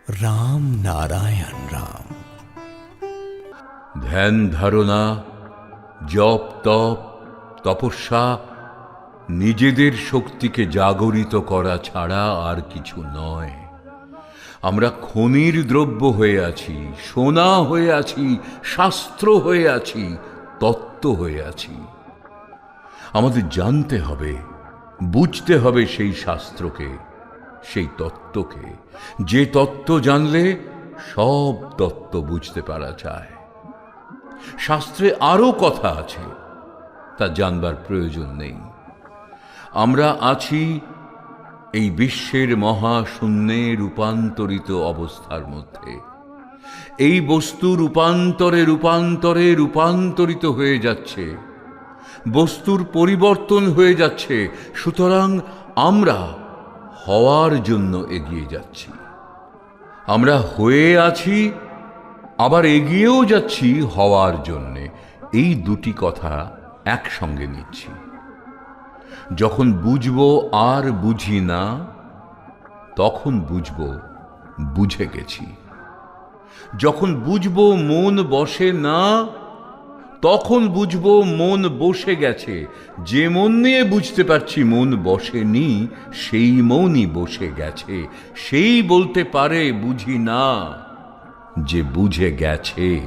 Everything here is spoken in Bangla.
রাম নারায়ণ রাম। ধ্যান ধারণা, জপ তপ, তপস্যা নিজেদের শক্তিকে জাগরিত করা ছাড়া আর কিছু নয়। আমরা খনির দ্রব্য হয়ে আছি, সোনা হয়ে আছি, শাস্ত্র হয়ে আছি, তত্ত্ব হয়ে আছি। আমাদের জানতে হবে, বুঝতে হবে সেই শাস্ত্রকে, সেই তত্ত্বকে, যে তত্ত্ব জানলে সব তত্ত্ব বুঝতে পারা যায়। শাস্ত্রে আরও কথা আছে, তা জানবার প্রয়োজন নেই। আমরা আছি এই বিশ্বের মহাশূন্যে রূপান্তরিত অবস্থার মধ্যে। এই বস্তু রূপান্তরে রূপান্তরে রূপান্তরিত হয়ে যাচ্ছে, বস্তুর পরিবর্তন হয়ে যাচ্ছে। সুতরাং আমরা হওয়ার জন্য এগিয়ে যাচ্ছি। আমরা হয়ে আছি, আবার এগিয়েও যাচ্ছি হওয়ার জন্যে। এই দুটি কথা একসঙ্গে নিচ্ছি। যখন বুঝবো আর বুঝি না, তখন বুঝবো বুঝে গেছি। যখন বুঝবো মন বসে না, তখন বুঝবো মন বসে গেছে। যে মন নিয়ে বুঝতে পারছি মন বসেনি, সেই মনই বসে গেছে। সেই বলতে পারে বুঝি না, যে বুঝে গেছে।